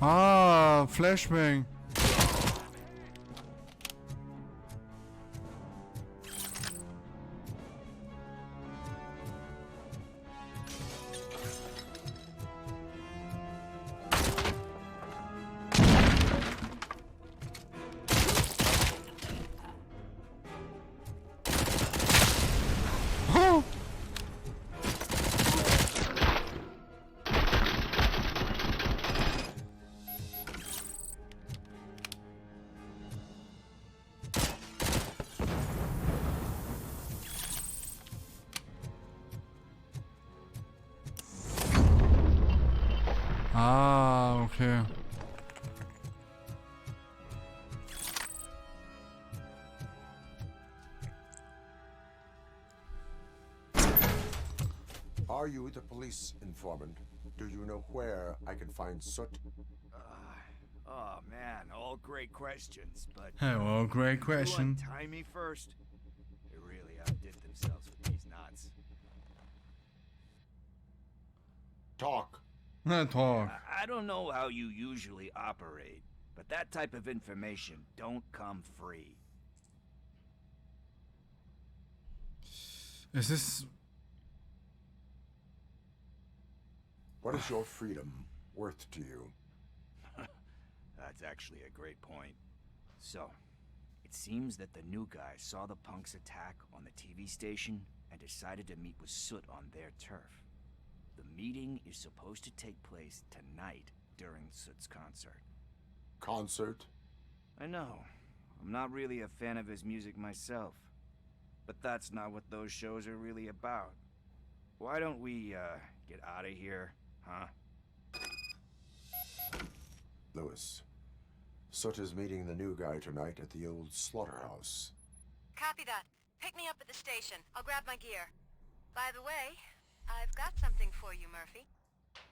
Ah, Flashbang. Ah, okay. Are you the police informant? Do you know where I can find Soot? Oh man, all great questions, but Hello, great question. you untie me first. They really outdid themselves with these knots. Talk. Talk. I don't know how you usually operate, but that type of information don't come free. Es ist... What is your freedom worth to you? That's actually a great point. So, it seems that the new guy saw the punks attack on the TV station and decided to meet with Soot on their turf. The meeting is supposed to take place tonight during Soot's concert. Concert? I know. I'm not really a fan of his music myself. But that's not what those shows are really about. Why don't we, get out of here, huh? Lewis. Soot is meeting the new guy tonight at the old slaughterhouse. Copy that. Pick me up at the station. I'll grab my gear. By the way, I've got something for you, Murphy.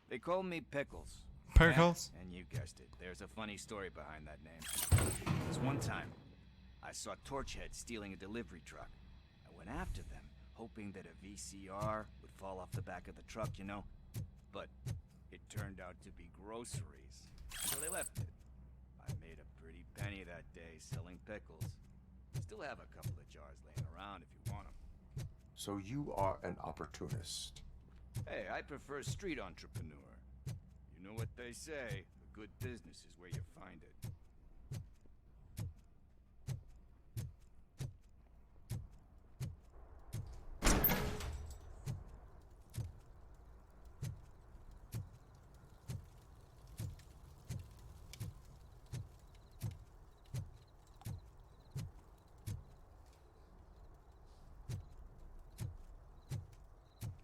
They call me Pickles. Pickles? And you guessed it. There's a funny story behind that name. This one time, I saw Torchhead stealing a delivery truck. I went after them, hoping that a VCR would fall off the back of the truck, you know? But it turned out to be groceries. So they left it. I made a pretty penny that day selling pickles. Still have a couple of jars laying around if you want them. So you are an opportunist. Hey, I prefer street entrepreneur. You know what they say, a good business is where you find it.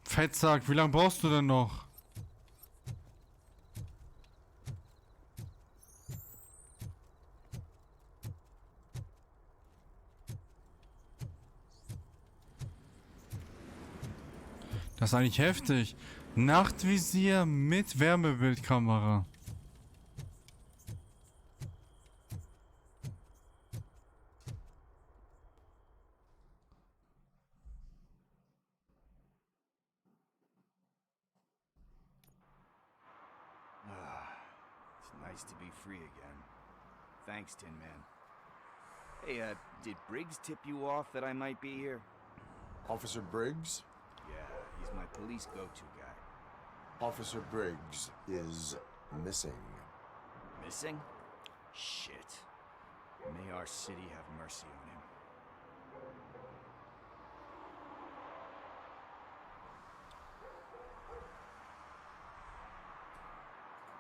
Fettsack, wie lange brauchst du denn noch? Das ist eigentlich heftig. Nachtvisier mit Wärmebildkamera. It's nice to be free again. Thanks, Tin Man. Hey, did Briggs tip you off that I might be here? Officer Briggs? Yeah, he's my police go-to guy. Officer Briggs is missing. Missing? Shit. May our city have mercy on him.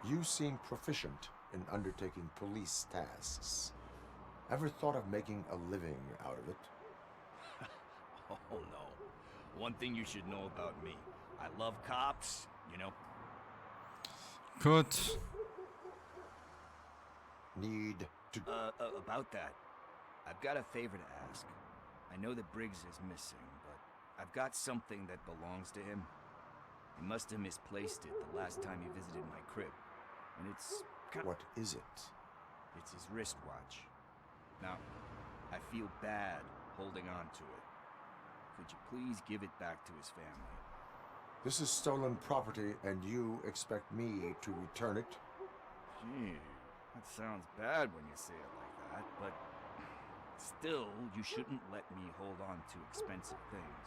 You seem proficient in undertaking police tasks. Ever thought of making a living out of it? Oh no. One thing you should know about me. I love cops, you know. Gut. Need to... About that. I've got a favor to ask. I know that Briggs is missing, but I've got something that belongs to him. He must have misplaced it the last time he visited my crib. And it's... What is it? It's his wristwatch. Now, I feel bad holding on to it. Could you please give it back to his family? This is stolen property, and you expect me to return it? Gee, that sounds bad when you say it like that, but still, you shouldn't let me hold on to expensive things.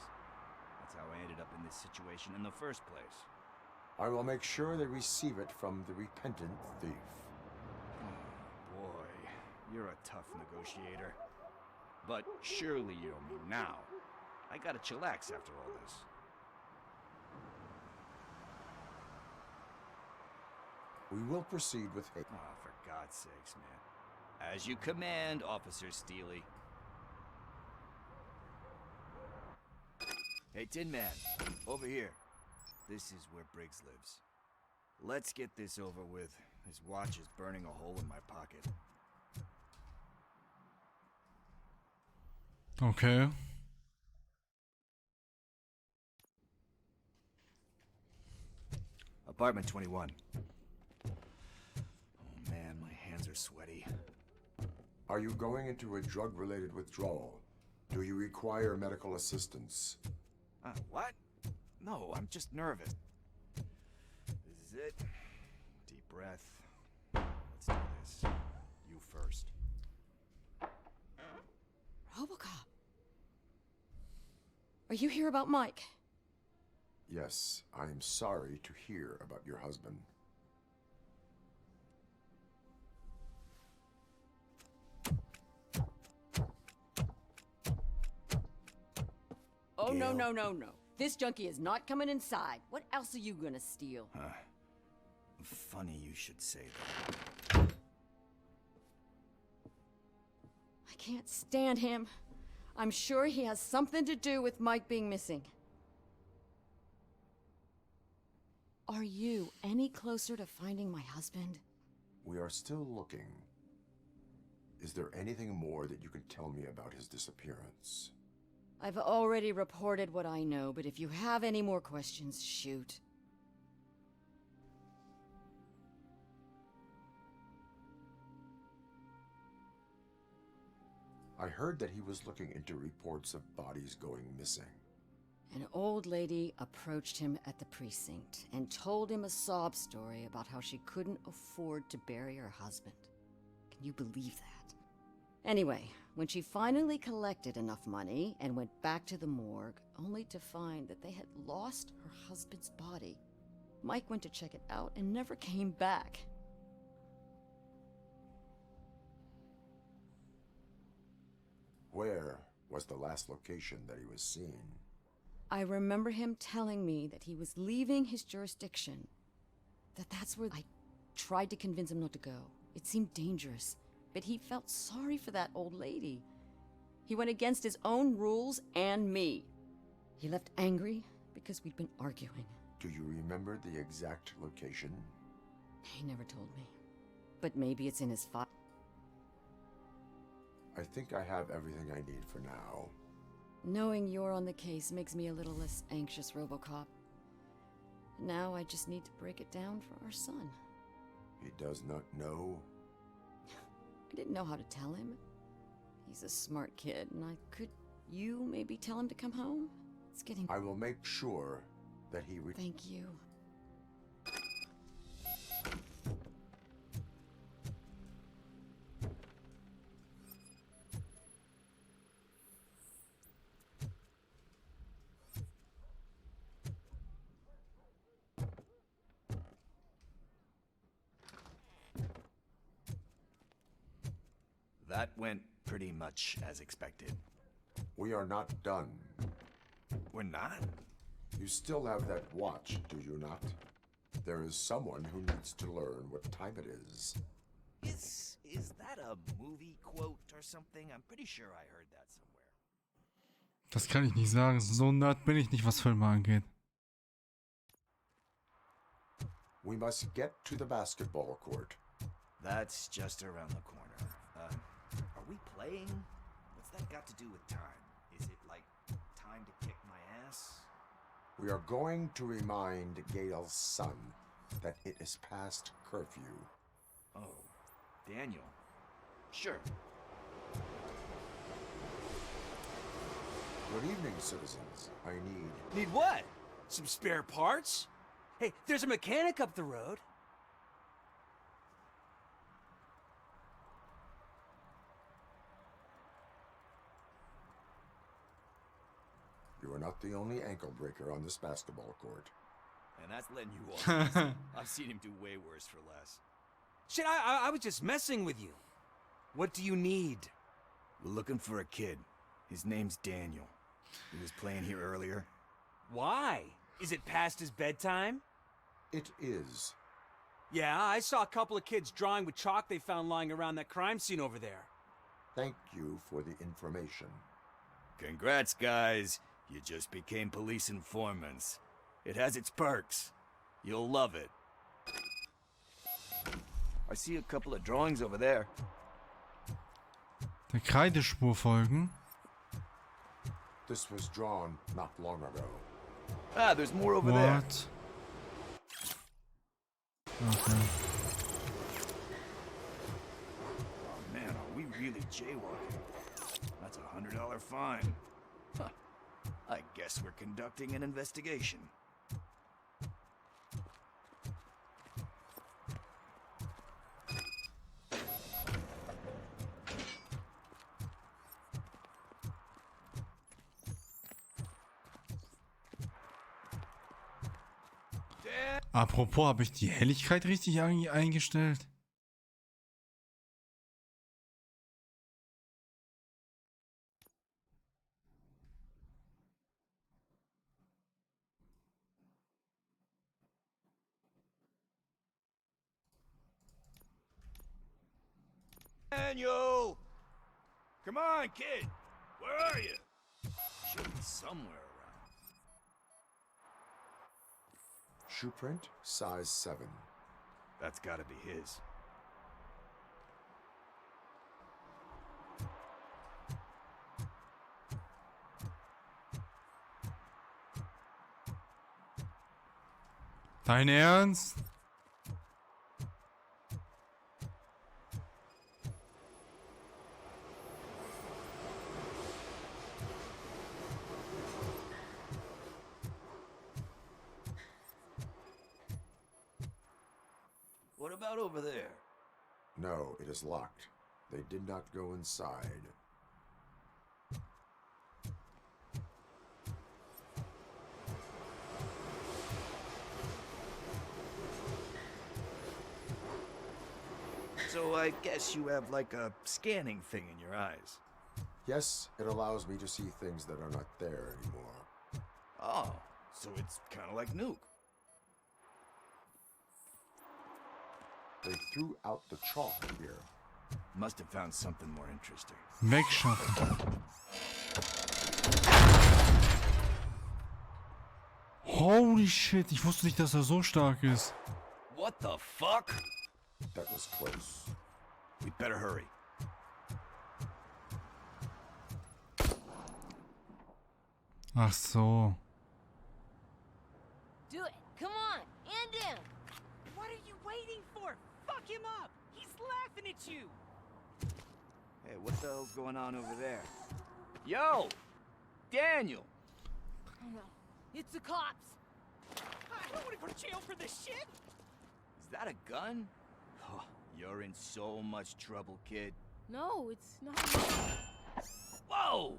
That's how I ended up in this situation in the first place. I will make sure they receive it from the repentant thief. Oh, boy, you're a tough negotiator. But surely you don't mean now. I gotta chillax after all this. We will proceed with haste. Oh, for God's sakes, man. As you command, Officer Steely. Hey, Tin Man, over here. This is where Briggs lives. Let's get this over with. His watch is burning a hole in my pocket. Okay. Apartment 21. Oh man, my hands are sweaty. Are you going into a drug-related withdrawal? Do you require medical assistance? What? No, I'm just nervous. This is it. Deep breath. Let's do this. You first. RoboCop. Are you here about Mike? Yes, I am sorry to hear about your husband. Oh, Gail? no. This junkie is not coming inside. What else are you gonna steal? Funny you should say that. I can't stand him. I'm sure he has something to do with Mike being missing. Are you any closer to finding my husband? We are still looking. Is there anything more that you can tell me about his disappearance? I've already reported what I know, but if you have any more questions, shoot. I heard that he was looking into reports of bodies going missing. An old lady approached him at the precinct and told him a sob story about how she couldn't afford to bury her husband. Can you believe that? Anyway, when she finally collected enough money and went back to the morgue, only to find that they had lost her husband's body, Mike went to check it out and never came back. Where was the last location that he was seen? I remember him telling me that he was leaving his jurisdiction. That's where I tried to convince him not to go. It seemed dangerous, but he felt sorry for that old lady. He went against his own rules and me. He left angry because we'd been arguing. Do you remember the exact location? He never told me. But maybe it's in his file. I think I have everything I need for now. Knowing you're on the case makes me a little less anxious, RoboCop. Now I just need to break it down for our son. He does not know? I didn't know how to tell him. He's a smart kid, and could you maybe tell him to come home? It's getting... I will make sure that he... Thank you. That went pretty much as expected. We are not done. We're not? You still have that watch, do you not? There is someone who needs to learn what time it is. Is that a movie quote or something? I'm pretty sure I heard that somewhere. Das kann ich nicht sagen. So nerd bin ich nicht, was Filme angeht. We must get to the basketball court. That's just around the corner. Are we playing? What's that got to do with time? Is it like time to kick my ass? We are going to remind Gail's son that it is past curfew. Oh, Daniel. Sure. Good evening, citizens. I need... Need what? Some spare parts? Hey, there's a mechanic up the road. not the only ankle breaker on this basketball court. And that's letting you off. I've seen him do way worse for less. Shit, I was just messing with you. What do you need? We're looking for a kid. His name's Daniel. He was playing here earlier. Why? Is it past his bedtime? It is. Yeah, I saw a couple of kids drawing with chalk they found lying around that crime scene over there. Thank you for the information. Congrats, guys. You just became police informants. It has its perks. You'll love it. I see a couple of drawings over there. Der Kreidespur folgen. This was drawn not long ago. Ah, there's more over there. What? Okay. Oh man, are we really jaywalking? That's a $100 fine. Huh. I guess we're conducting an investigation. Apropos, habe ich die Helligkeit richtig eingestellt? Daniel! Come on, kid! Where are you? Should be somewhere around. Shoe print, size 7. That's gotta be his. Dein Ernst? What about over there? No, it is locked. They did not go inside. So I guess you have like a scanning thing in your eyes. Yes, it allows me to see things that are not there anymore. Oh, so it's kind of like Nuke. They threw out the chalk here. Must have found something more interesting. Wegschaffen. Holy shit, ich wusste nicht, dass er so stark ist. What the fuck? That was close. We better hurry. Ach so. Do it. Come on. And him. What are you waiting for? Fuck him up. He's laughing at you. Hey, what the hell's going on over there? Yo! Daniel! Oh no. It's the cops. I don't want to go to jail for this shit. Is that a gun? Oh, you're in so much trouble, kid. No, it's not. Whoa!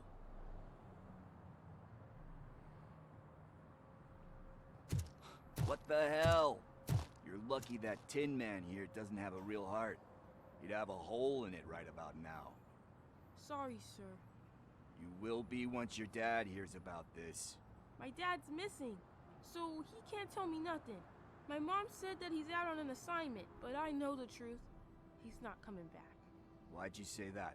What the hell? You're lucky that Tin Man here doesn't have a real heart. He'd have a hole in it right about now. Sorry, sir. You will be once your dad hears about this. My dad's missing, so he can't tell me nothing. My mom said that he's out on an assignment, but I know the truth. He's not coming back. Why'd you say that?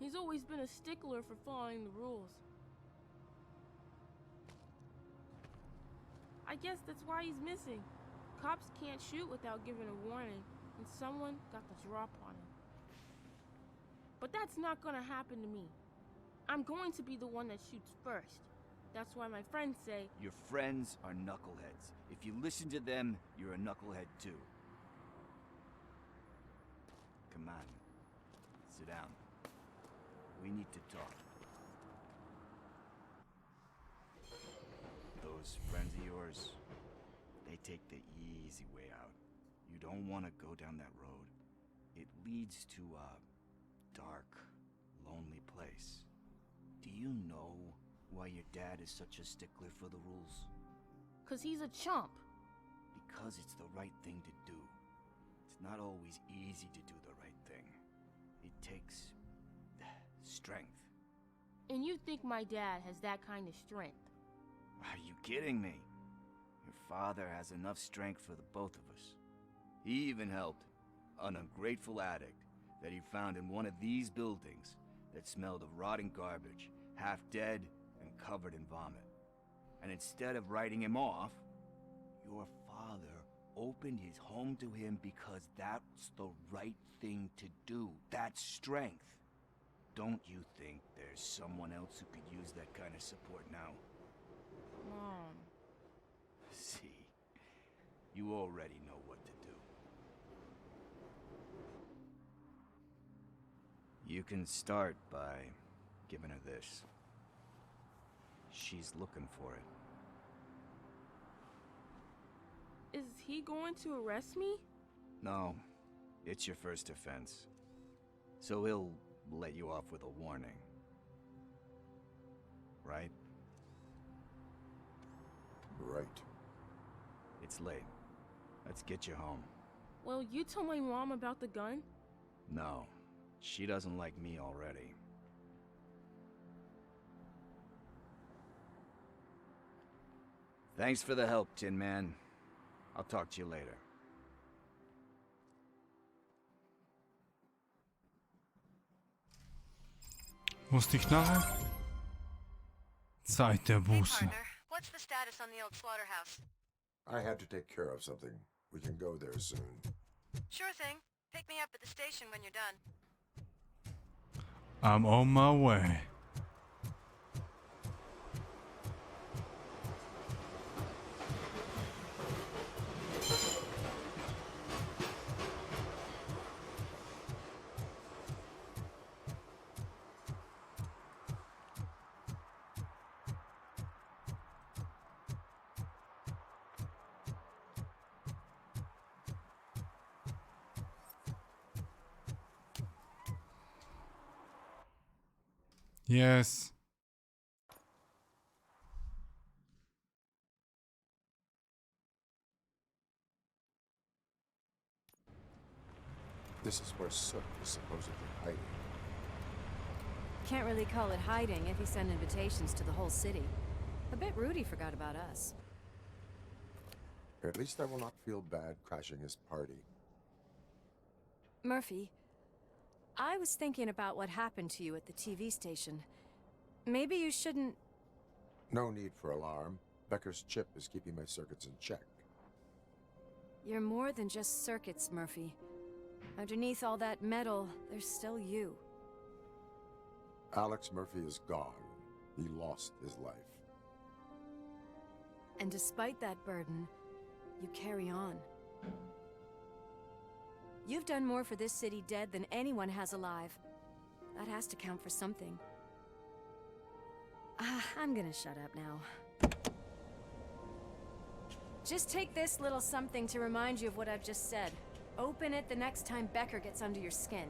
He's always been a stickler for following the rules. I guess that's why he's missing. Cops can't shoot without giving a warning, and someone got the drop on him. But that's not gonna happen to me. I'm going to be the one that shoots first. That's why my friends say... Your friends are knuckleheads. If you listen to them, you're a knucklehead too. Come on. Sit down. We need to talk. Those friends of yours, they take the easy way out. You don't want to go down that road. It leads to a dark, lonely place. Do you know why your dad is such a stickler for the rules? 'Cause he's a chump. Because it's the right thing to do. It's not always easy to do the right thing. It takes strength. And you think my dad has that kind of strength? Are you kidding me? Your father has enough strength for the both of us. He even helped an ungrateful addict that he found in one of these buildings that smelled of rotting garbage, half dead and covered in vomit. And instead of writing him off, your father opened his home to him because that's the right thing to do. That's strength. Don't you think there's someone else who could use that kind of support now? Mom. See, you already know what to do. You can start by giving her this. She's looking for it. Is he going to arrest me? No, it's your first offense. So he'll let you off with a warning. Right? Right. It's late. Let's get you home. Well, you told my mom about the gun? No, she doesn't like me already. Thanks for the help, Tin Man. I'll talk to you later. Wo ist die Knarre? Zeit der Hey, Buße. partner. What's the status on the old slaughterhouse? I had to take care of something. We can go there soon. Sure thing. Pick me up at the station when you're done. I'm on my way. Yes. This is where Soot is supposedly hiding. Can't really call it hiding if he sent invitations to the whole city. A bit rude he forgot about us. At least I will not feel bad crashing his party. Murphy, I was thinking about what happened to you at the TV station. Maybe you shouldn't... No need for alarm. Becker's chip is keeping my circuits in check. You're more than just circuits, Murphy. Underneath all that metal, there's still you. Alex Murphy is gone. He lost his life. And despite that burden, you carry on. You've done more for this city dead than anyone has alive. That has to count for something. I'm gonna shut up now. Just take this little something to remind you of what I've just said. Open it the next time Becker gets under your skin.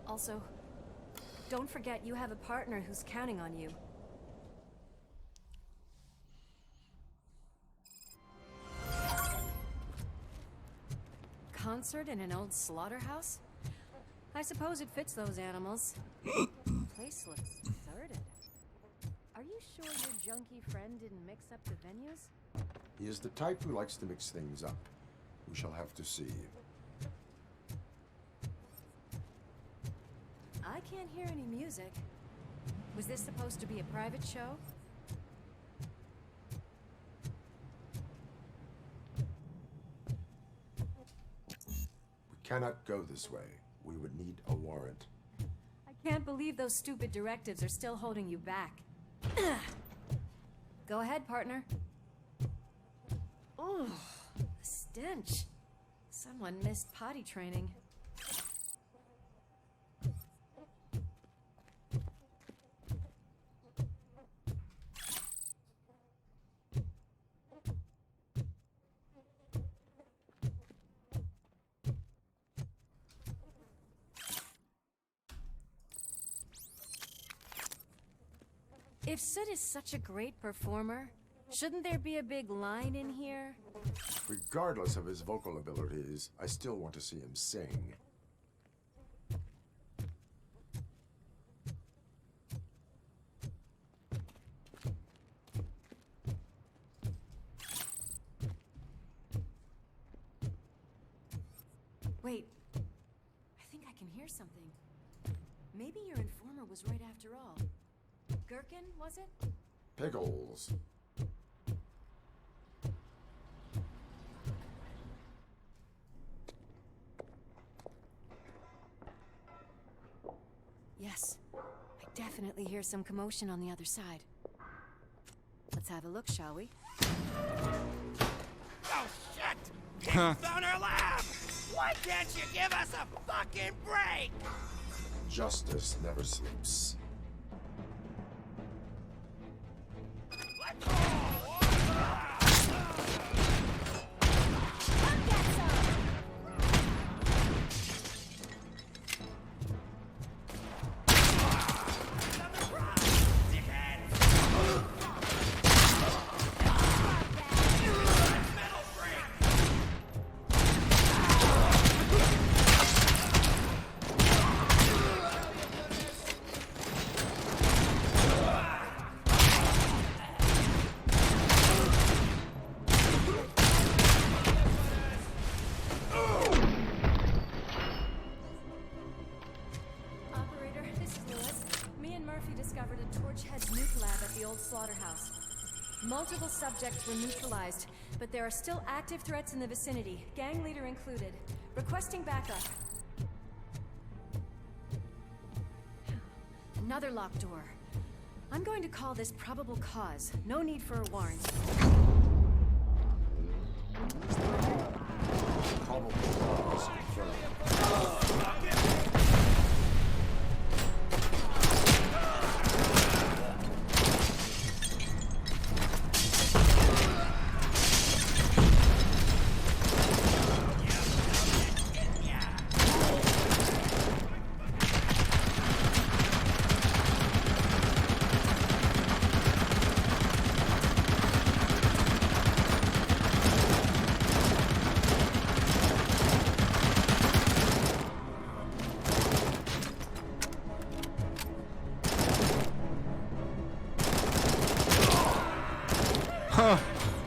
Also, don't forget you have a partner who's counting on you. Concert in an old slaughterhouse? I suppose it fits those animals. Place looks deserted. Are you sure your junkie friend didn't mix up the venues? He is the type who likes to mix things up. We shall have to see. I can't hear any music. Was this supposed to be a private show? We cannot go this way. We would need a warrant. I can't believe those stupid directives are still holding you back. Go ahead, partner. Oh, the stench. Someone missed potty training. If Sid is such a great performer, shouldn't there be a big line in here? Regardless of his vocal abilities, I still want to see him sing. Wait, I think I can hear something. Maybe your informer was right after all. Gherkin, was it? Pickles. Yes, I definitely hear some commotion on the other side. Let's have a look, shall we? Oh, shit! Pigs on our lap! Why can't you give us a fucking break? Justice never sleeps. Let's go! Slaughterhouse. Multiple subjects were neutralized, but there are still active threats in the vicinity, gang leader included. Requesting backup. Another locked door. I'm going to call this probable cause. No need for a warrant. Probable cause confirmed.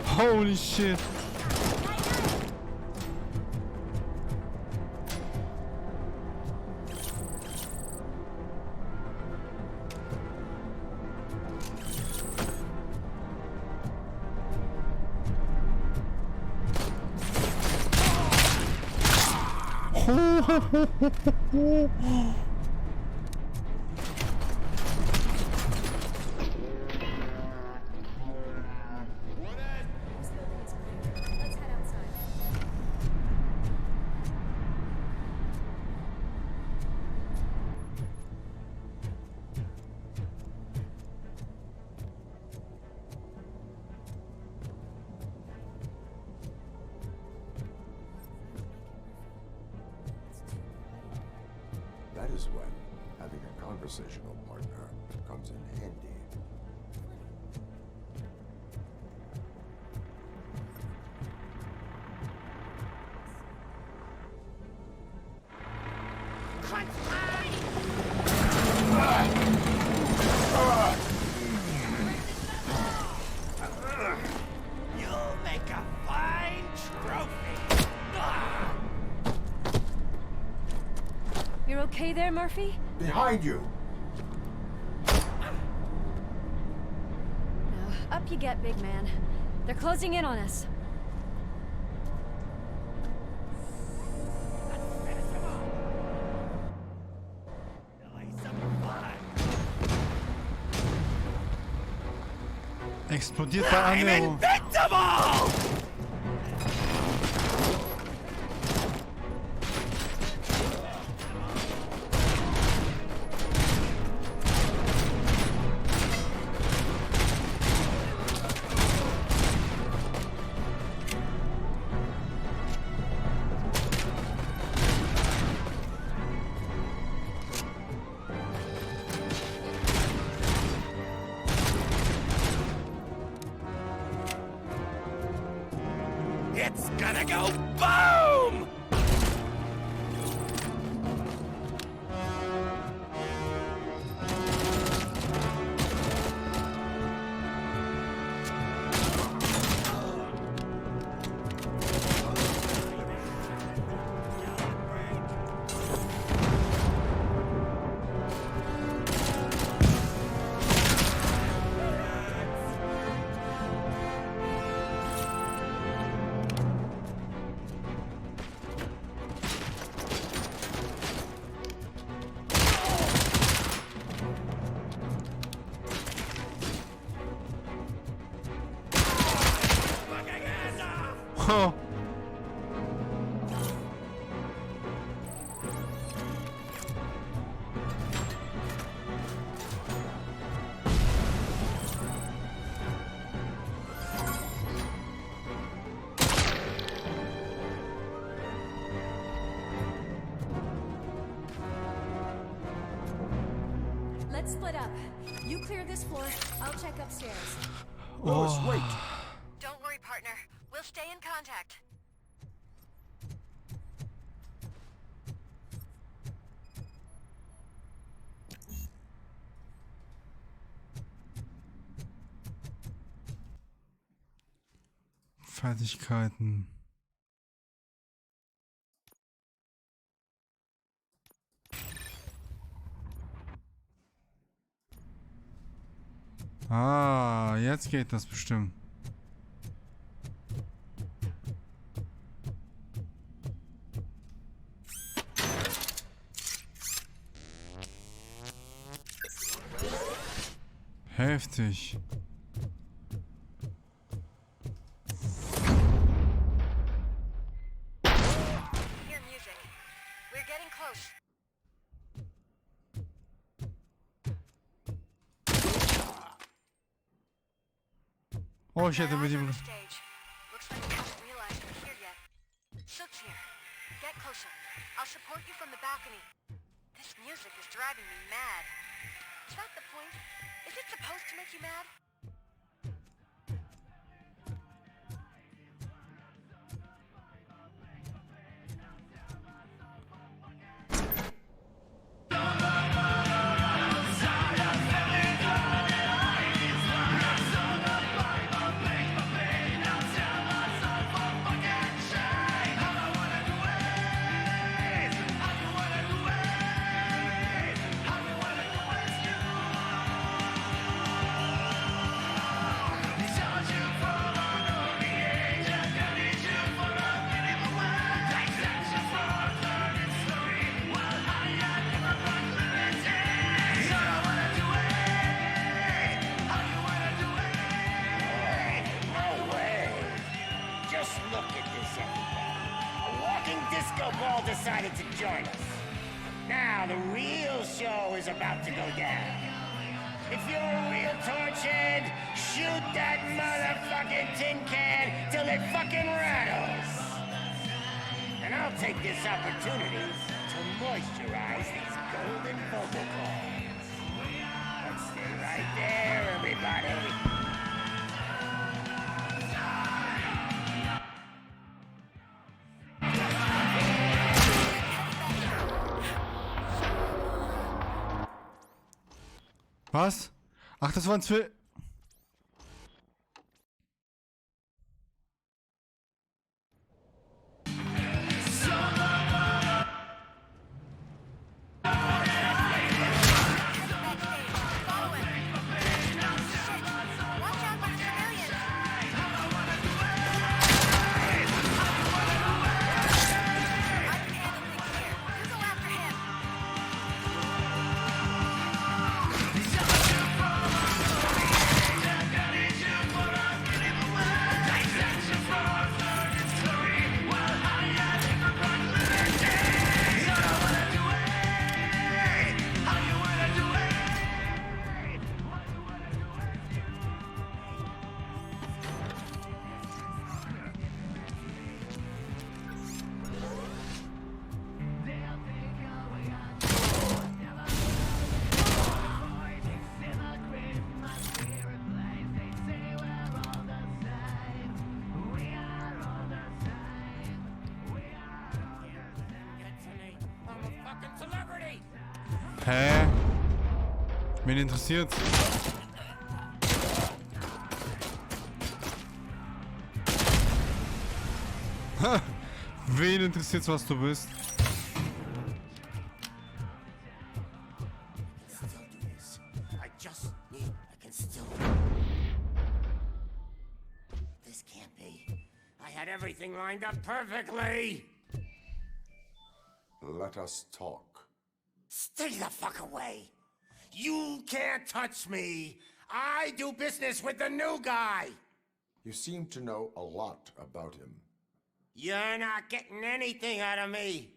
Holy shit. That is when having a conversational partner comes in handy. You'll make a fine trophy. You're okay there, Murphy? Behind you! Now, up you get, big man. They're closing in on us. Explodiert bei I'm Annäherung. invincible! Boom! Oh. Let's split up. You clear this floor. I'll check upstairs. Lois, wait. Don't worry, partner. We'll stay in contact. Fertigkeiten. Ah, jetzt geht das bestimmt. Heftig. Hear music. We're getting close. Oh, ich hätte My mit eyes on ihm... the stage. Looks like you haven't realized we're here yet. Sook's here. Get closer. I'll support you from the balcony. This music is driving me mad. Is that the point? Is it supposed to make you mad? Ball decided to join us. Now the real show is about to go down. If you're a real torchhead, shoot that motherfucking tin can till it fucking rattles. And I'll take this opportunity to moisturize these golden vocal cords. Let's stay right there, everybody. Was? Ach, das waren zwei... Hä? Wen interessiert? Ha! Wen interessiert's, was du bist? This can't be. I had everything lined up perfectly. Let us talk. Stay the fuck away. You can't touch me. I do business with the new guy. You seem to know a lot about him. You're not getting anything out of me.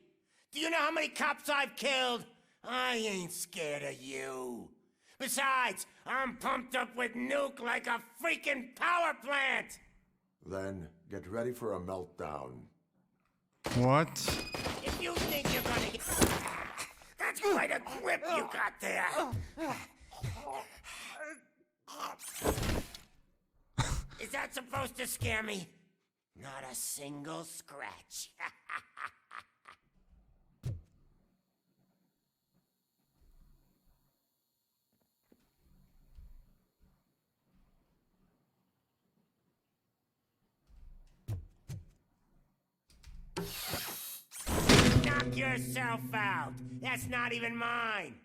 Do you know how many cops I've killed? I ain't scared of you. Besides, I'm pumped up with nuke like a freaking power plant. Then get ready for a meltdown. What? If you think you're gonna get... That's quite a grip you got there. Is that supposed to scare me? Not a single scratch. Knock yourself out. That's not even mine.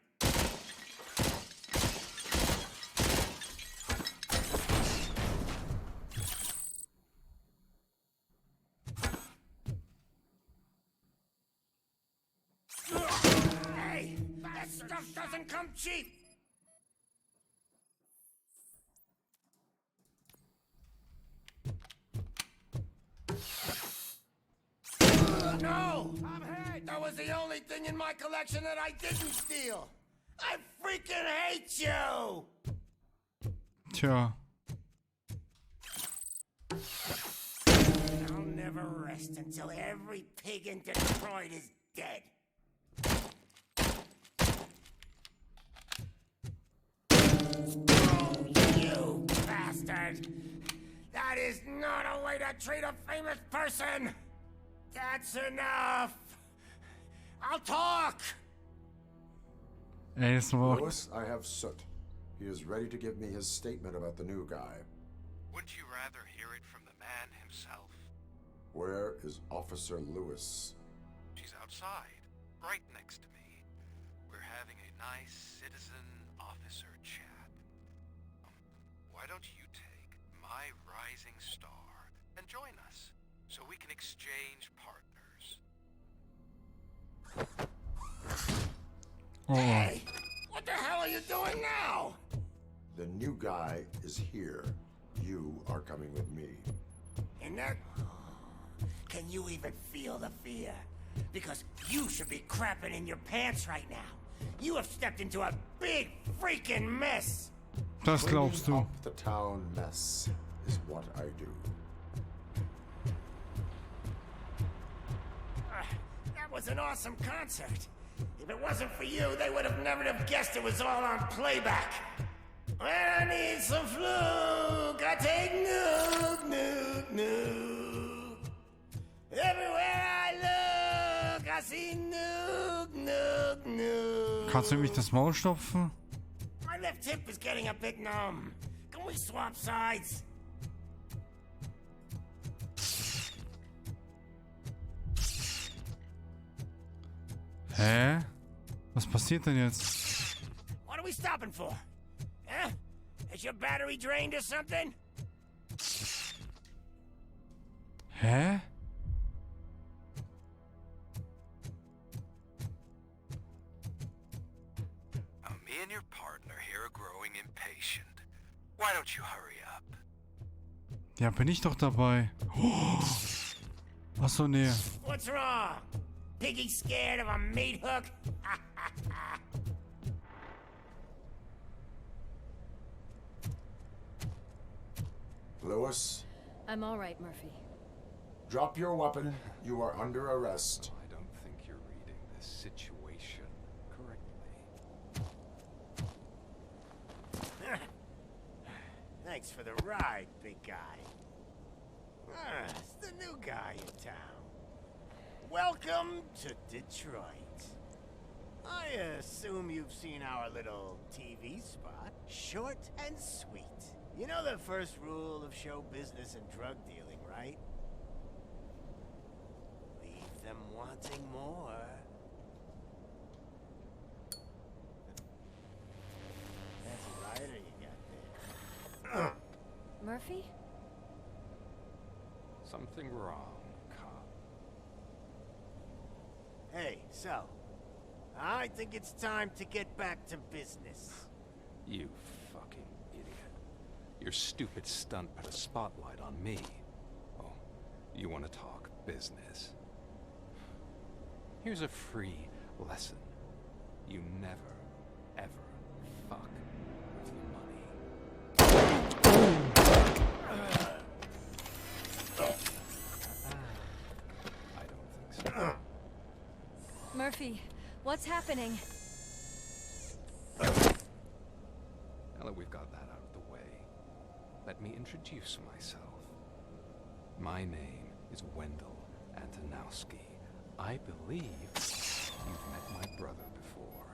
Hey, that stuff doesn't come cheap. No! That was the only thing in my collection that I didn't steal! I freaking hate you! Tja. I'll never rest until every pig in Detroit is dead. Oh, you bastard! That is not a way to treat a famous person! That's enough! I'll talk! Ey, ist aber auch... Lewis, I have Soot. He is ready to give me his statement about the new guy. Wouldn't you rather hear it from the man himself? Where is Officer Lewis? She's outside, right next to me. We're having a nice citizen-officer chat. Why don't you take my rising star and join us, so we can exchange partners? Hey! What the hell are you doing now? The new guy is here. You are coming with me. And that... Can you even feel the fear? Because you should be crapping in your pants right now. You have stepped into a big freaking mess. Das glaubst du. Cleaning up the town mess is what I do. That was an awesome concert. If it wasn't for you, they would have never have guessed it was all on playback. When I need some fluke, I take nuke, nuke, nuke. Everywhere I look, I see nuke, nuke, nuke. Kannst du mich das Maul stopfen? My left hip is getting a bit numb. Can we swap sides? Hä? Was passiert denn jetzt? What are we stopping for? Huh? Is your battery drained or something? Hä? Me and your partner here are growing impatient. Why don't you hurry up? Ja, bin ich doch dabei. Oh. Achso, nee. What's wrong? Piggy scared of a meat hook? Lewis, I'm all right, Murphy. drop your weapon. You are under arrest. I don't think you're reading this situation correctly. Thanks for the ride, big guy. It's the new guy in town. Welcome to Detroit. I assume you've seen our little TV spot. Short and sweet. You know the first rule of show business and drug dealing, right? Leave them wanting more. That's a lighter you got there. Murphy? Something wrong, cop. Hey, so, I think it's time to get back to business. You fucking idiot. Your stupid stunt put a spotlight on me. Oh, you want to talk business? Here's a free lesson. You never, ever fuck with money. I don't think so. Murphy, what's happening? Now that we've got that out of the way, let me introduce myself. My name is Wendell Antonowski. I believe you've met my brother before.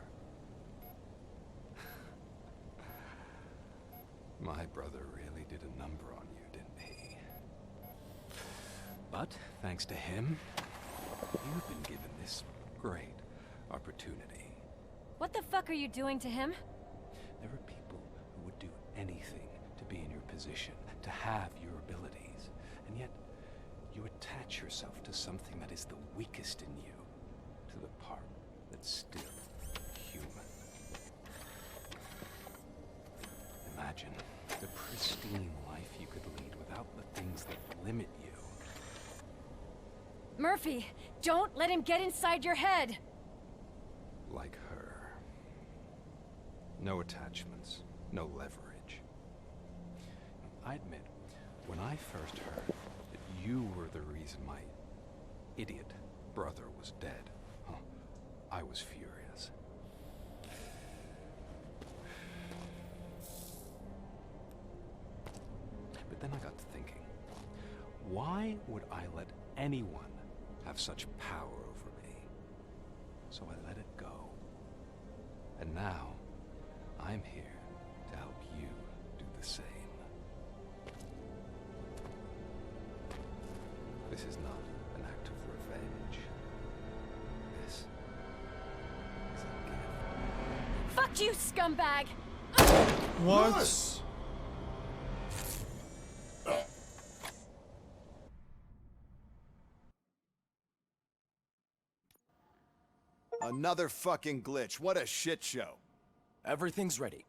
My brother really did a number on you, didn't he? But thanks to him, you've been given this great opportunity. What the fuck are you doing to him? There are people who would do anything to be in your position, to have your abilities, and yet you attach yourself to something that is the weakest in you, to the part that's still human. Imagine the pristine life you could lead without the things that limit you. Murphy, don't let him get inside your head! Like her. No attachments, no leverage. I admit, when I first heard that you were the reason my idiot brother was dead, I was furious. But then I got to thinking, why would I let anyone have such power over me? So I let it go. And now, I'm here to help you do the same. This is not an act of revenge. This is a gift. Fuck you, scumbag! What? Another fucking glitch. What a shit show. Everything's ready.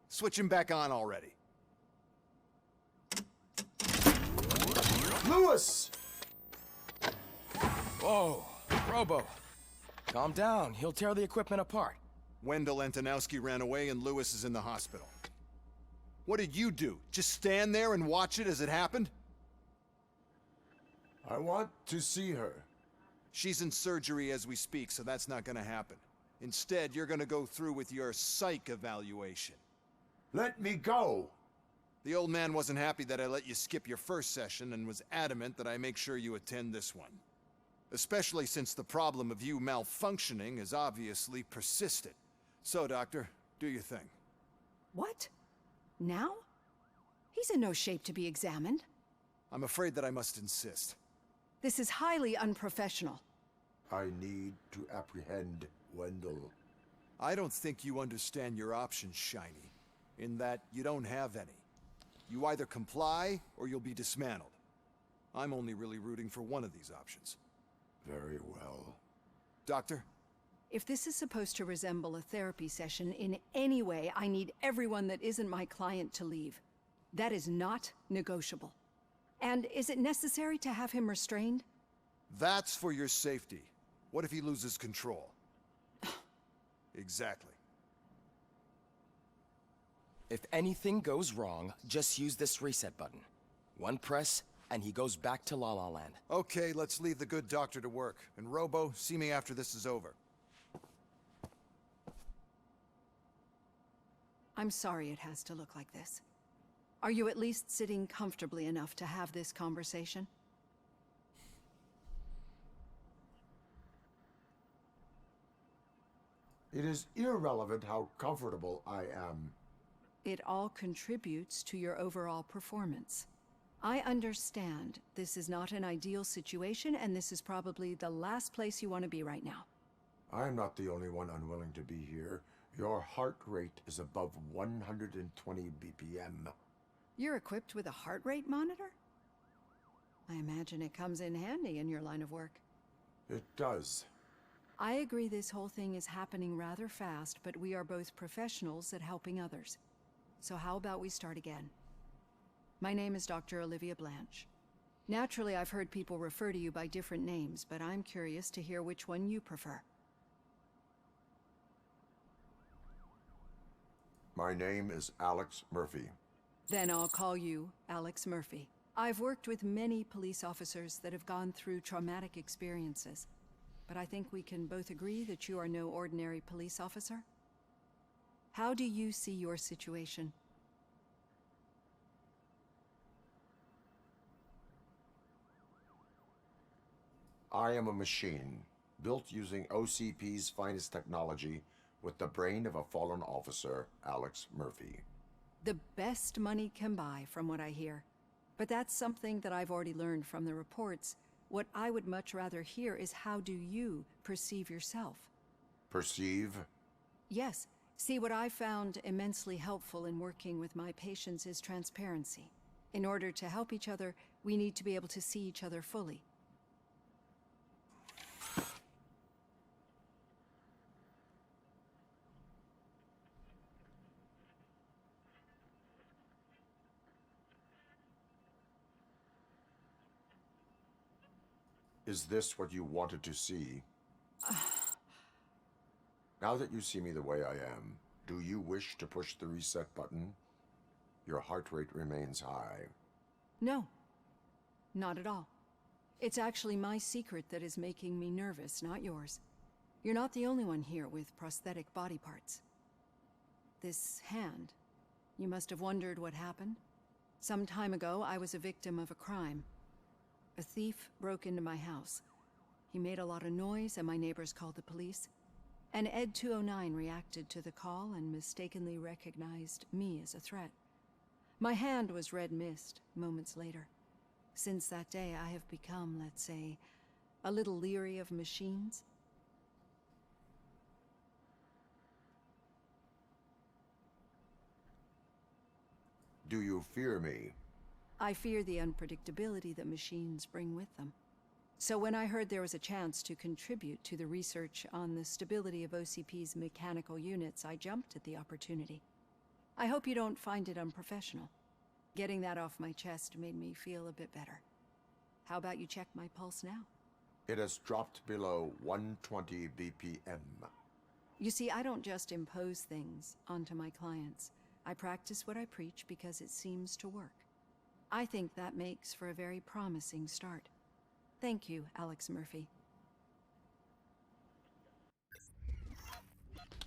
Switch him back on already. Lewis! Whoa, Robo. Calm down. He'll tear the equipment apart. Wendell Antonowski ran away and Lewis is in the hospital. What did you do? Just stand there and watch it as it happened? I want to see her. She's in surgery as we speak, so that's not gonna happen. Instead, you're gonna go through with your psych evaluation. Let me go! The old man wasn't happy that I let you skip your first session and was adamant that I make sure you attend this one. Especially since the problem of you malfunctioning is obviously persistent. So, Doctor, do your thing. What? Now? He's in no shape to be examined. I'm afraid that I must insist. This is highly unprofessional. I need to apprehend Wendell. I don't think you understand your options, Shiny. In that you don't have any. You either comply, or you'll be dismantled. I'm only really rooting for one of these options. Very well. Doctor? If this is supposed to resemble a therapy session in any way, I need everyone that isn't my client to leave. That is not negotiable. And is it necessary to have him restrained? That's for your safety. What if he loses control? Exactly. If anything goes wrong, just use this reset button. One press, and he goes back to La La Land. Okay, let's leave the good doctor to work. And Robo, see me after this is over. I'm sorry it has to look like this. Are you at least sitting comfortably enough to have this conversation? It is irrelevant how comfortable I am. It all contributes to your overall performance. I understand this is not an ideal situation, and this is probably the last place you want to be right now. I'm not the only one unwilling to be here. Your heart rate is above 120 BPM. You're equipped with a heart rate monitor? I imagine it comes in handy in your line of work. It does. I agree this whole thing is happening rather fast, but we are both professionals at helping others. So how about we start again? My name is Dr. Olivia Blanche. Naturally, I've heard people refer to you by different names, but I'm curious to hear which one you prefer. My name is Alex Murphy. Then I'll call you Alex Murphy. I've worked with many police officers that have gone through traumatic experiences, but I think we can both agree that you are no ordinary police officer. How do you see your situation? I am a machine, built using OCP's finest technology with the brain of a fallen officer, Alex Murphy. The best money can buy, from what I hear. But that's something that I've already learned from the reports. What I would much rather hear is how do you perceive yourself? Perceive? Yes. See, what I found immensely helpful in working with my patients is transparency. In order to help each other, we need to be able to see each other fully. Is this what you wanted to see? Now that you see me the way I am, do you wish to push the reset button? Your heart rate remains high. No, not at all. It's actually my secret that is making me nervous, not yours. You're not the only one here with prosthetic body parts. This hand, you must have wondered what happened. Some time ago, I was a victim of a crime. A thief broke into my house. He made a lot of noise and my neighbors called the police. And Ed 209 reacted to the call and mistakenly recognized me as a threat. My hand was red mist moments later. Since that day, I have become, let's say, a little leery of machines. Do you fear me? I fear the unpredictability that machines bring with them. So when I heard there was a chance to contribute to the research on the stability of OCP's mechanical units, I jumped at the opportunity. I hope you don't find it unprofessional. Getting that off my chest made me feel a bit better. How about you check my pulse now? It has dropped below 120 BPM. You see, I don't just impose things onto my clients. I practice what I preach because it seems to work. I think that makes for a very promising start. Thank you, Alex Murphy.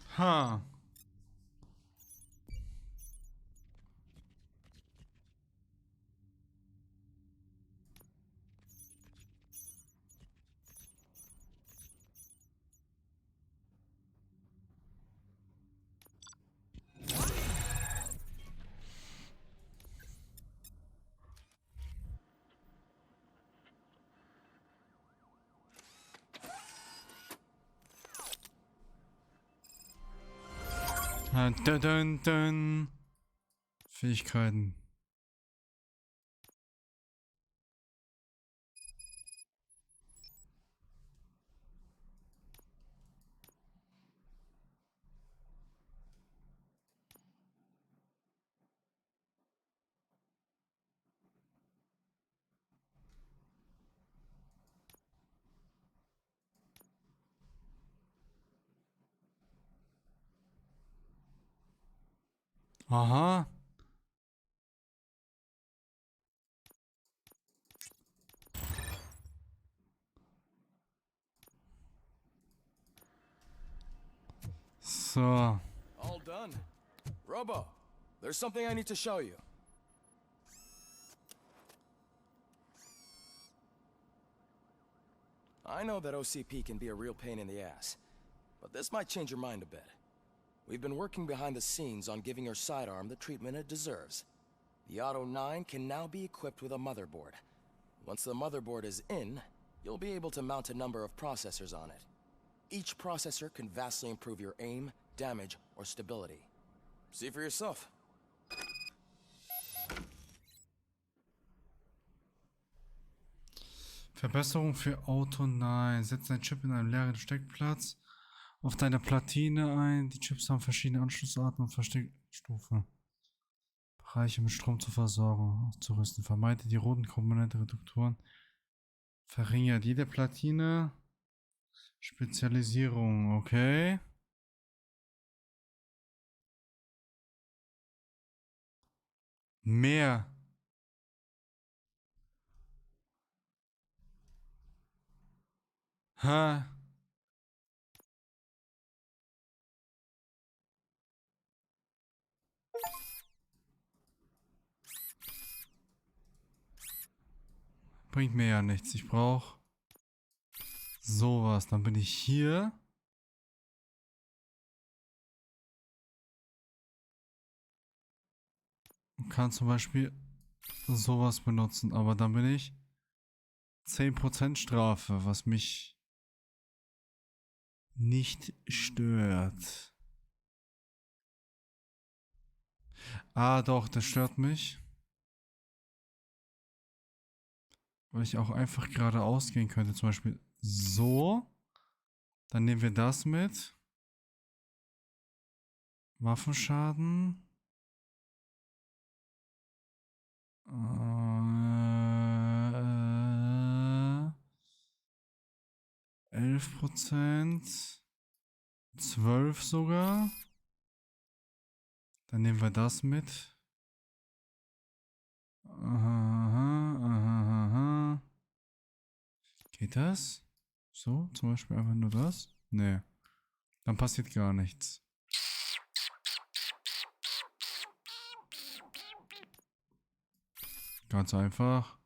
Huh. Dun, dun, dun. Fähigkeiten. Aha. So. All done. Robo, there's something I need to show you. I know that OCP can be a real pain in the ass, but this might change your mind a bit. We've been working behind the scenes on giving your sidearm the treatment it deserves. The Auto 9 can now be equipped with a motherboard. Once the motherboard is in, you'll be able to mount a number of processors on it. Each processor can vastly improve your aim, damage, or stability. See for yourself. Verbesserung für Auto 9. Setze einen Chip in einem leeren Steckplatz auf deiner Platine ein. Die Chips haben verschiedene Anschlussarten und Versteckstufe. Bereiche mit Strom zur Versorgung auszurüsten. Vermeide die roten Komponente-Reduktoren. Verringert jede Platine. Spezialisierung, okay. Mehr. Hä? Bringt mir ja nichts. Ich brauche sowas. Dann bin ich hier. Und kann zum Beispiel sowas benutzen. Aber dann bin ich 10% Strafe, was mich nicht stört. Ah, doch, das stört mich. Weil ich auch einfach geradeaus gehen könnte. Zum Beispiel so. Dann nehmen wir das mit. Waffenschaden. 11%. 12 sogar. Dann nehmen wir das mit. Aha. Geht das? So, zum Beispiel einfach nur das? Nee. Dann passiert gar nichts. Ganz einfach.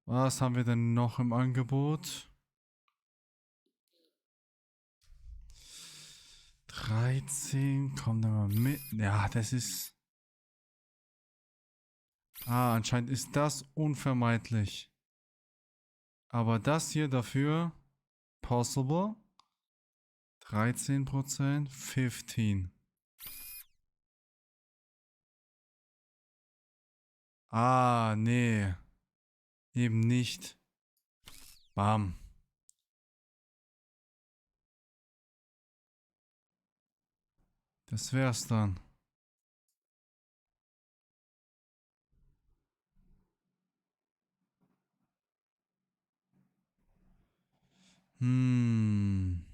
Was haben wir denn noch im Angebot? 13, komm da mal mit. Ja, das ist... Ah, anscheinend ist das unvermeidlich. Aber das hier dafür... Possible. 13%, 15. Ah, nee. Eben nicht. Bam. Das wär's dann. Hm.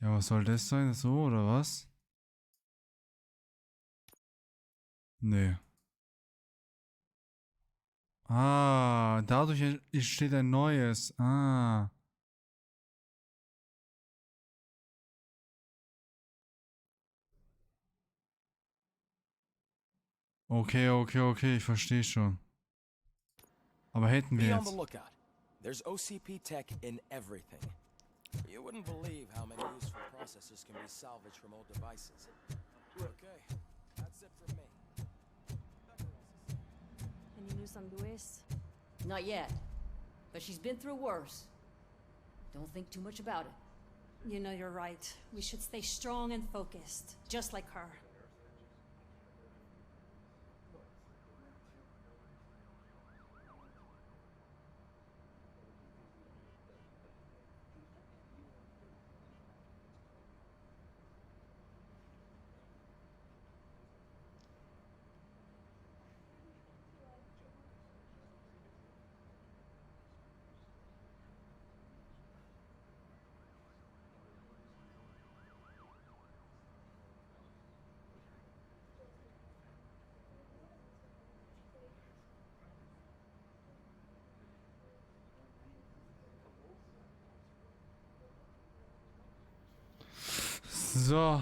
Ja, was soll das sein? So oder was? Nee. Ah, dadurch entsteht ein neues. Ah. Okay, ich verstehe schon. Aber hätten wir Be on the jetzt. lookout. There's OCP tech in everything. You wouldn't believe how many useful processors can be salvaged from old devices. Okay, that's it from me. Any news on Luis? Not yet. But she's been through worse. Don't think too much about it. You know you're right. We should stay strong and focused, just like her. So.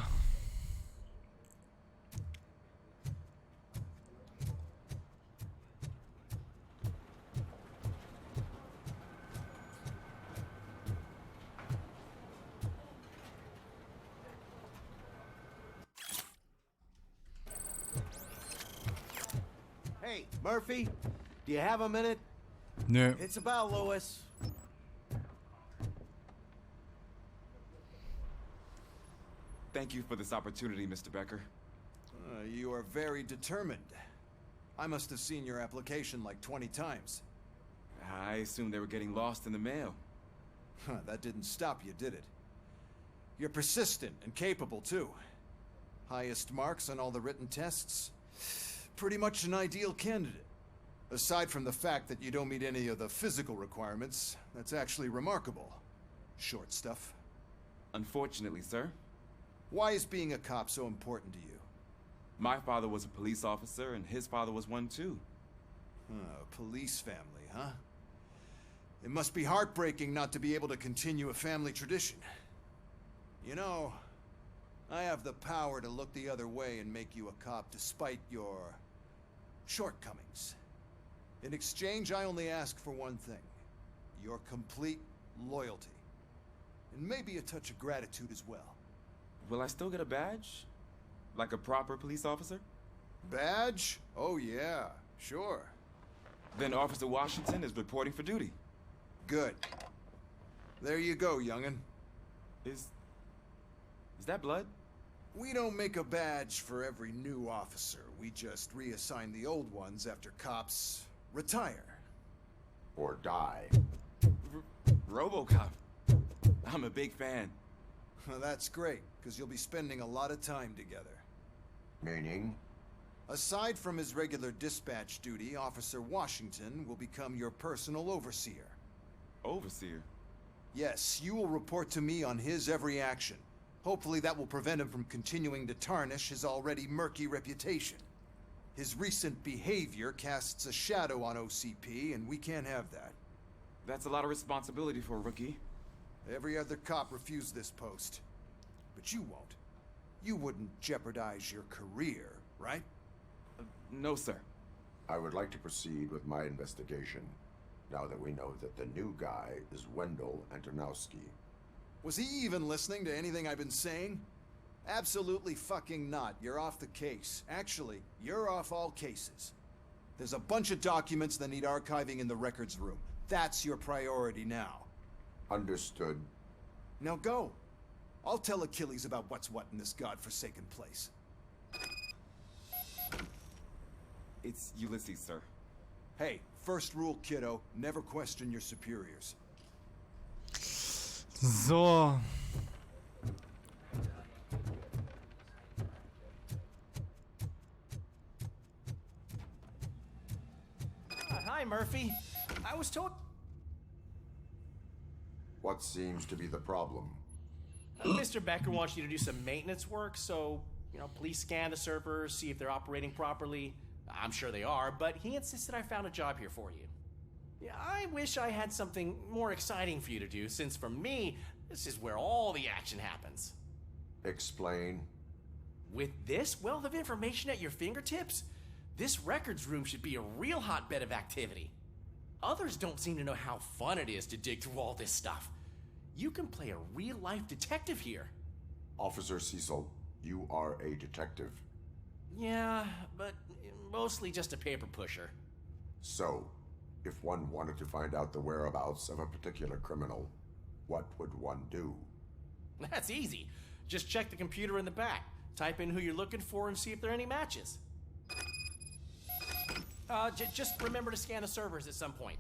Hey, Murphy, do you have a minute? Nö. It's about Lois. Thank you for this opportunity, Mr. Becker. You are very determined. I must have seen your application like 20 times. I assumed they were getting lost in the mail. That didn't stop you, did it? You're persistent and capable, too. Highest marks on all the written tests. Pretty much an ideal candidate. Aside from the fact that you don't meet any of the physical requirements, that's actually remarkable. Short stuff. Unfortunately, sir. Why is being a cop so important to you? My father was a police officer, and his father was one too. Police family, huh? It must be heartbreaking not to be able to continue a family tradition. You know, I have the power to look the other way and make you a cop despite your shortcomings. In exchange, I only ask for one thing. Your complete loyalty. And maybe a touch of gratitude as well. Will I still get a badge? Like a proper police officer? Badge? Oh yeah, sure. Then Officer Washington is reporting for duty. Good. There you go, young'un. Is that blood? We don't make a badge for every new officer. We just reassign the old ones after cops retire. Or die. RoboCop. I'm a big fan. Well, that's great, because you'll be spending a lot of time together. Meaning? Aside from his regular dispatch duty, Officer Washington will become your personal overseer. Overseer? Yes, you will report to me on his every action. Hopefully that will prevent him from continuing to tarnish his already murky reputation. His recent behavior casts a shadow on OCP, and we can't have that. That's a lot of responsibility for a rookie. Every other cop refused this post. But you won't. You wouldn't jeopardize your career, right? No, sir. I would like to proceed with my investigation, now that we know that the new guy is Wendell Antonowski. Was he even listening to anything I've been saying? Absolutely fucking not. You're off the case. Actually, you're off all cases. There's a bunch of documents that need archiving in the records room. That's your priority now. Understood. Now go. I'll tell Achilles about what's what in this godforsaken place. It's Ulysses, sir. Hey, first rule, kiddo, never question your superiors. So. Hi, Murphy. I was told... What seems to be the problem? Mr. Becker wants you to do some maintenance work, so, please scan the servers, see if they're operating properly. I'm sure they are, but he insisted I found a job here for you. Yeah, I wish I had something more exciting for you to do, since for me, this is where all the action happens. Explain. With this wealth of information at your fingertips, this records room should be a real hotbed of activity. Others don't seem to know how fun it is to dig through all this stuff. You can play a real-life detective here. Officer Cecil, you are a detective. Yeah, but mostly just a paper pusher. So, if one wanted to find out the whereabouts of a particular criminal, what would one do? That's easy. Just check the computer in the back. Type in who you're looking for and see if there are any matches. Just remember to scan the servers at some point.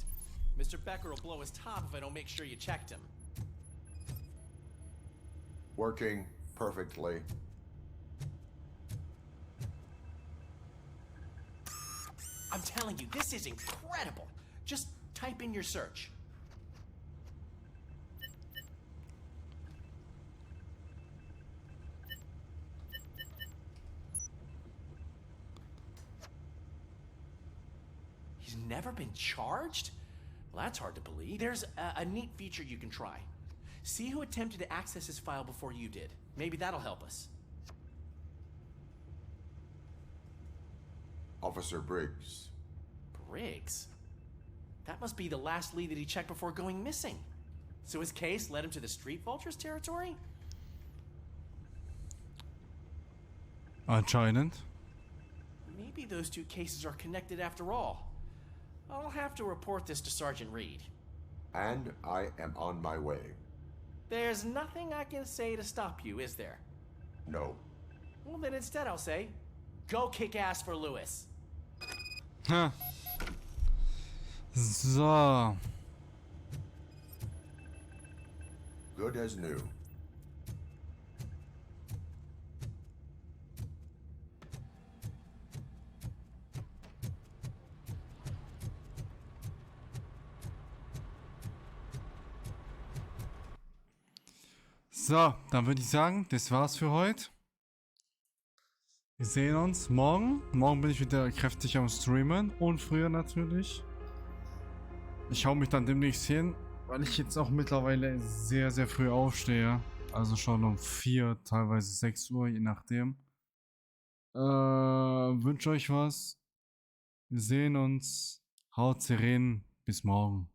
Mr. Becker will blow his top if I don't make sure you checked him. Working perfectly. I'm telling you, this is incredible. Just type in your search. He's never been charged? Well, that's hard to believe. There's a neat feature you can try. See who attempted to access his file before you did. Maybe that'll help us. Officer Briggs. Briggs? That must be the last lead that he checked before going missing. So his case led him to the Street Vultures territory? Anscheinend. Maybe those two cases are connected after all. I'll have to report this to Sergeant Reed. And I am on my way. There's nothing I can say to stop you, is there? No. Well, then instead I'll say, go kick ass for Lewis. Ha. So. Good as new. So, dann würde ich sagen, das war's für heute. Wir sehen uns morgen. Morgen bin ich wieder kräftig am Streamen und früher natürlich. Ich hau mich dann demnächst hin, weil ich jetzt auch mittlerweile sehr, sehr früh aufstehe. Also schon um 4, teilweise 6 Uhr, je nachdem. Wünsche euch was. Wir sehen uns. Haut rein. Bis morgen.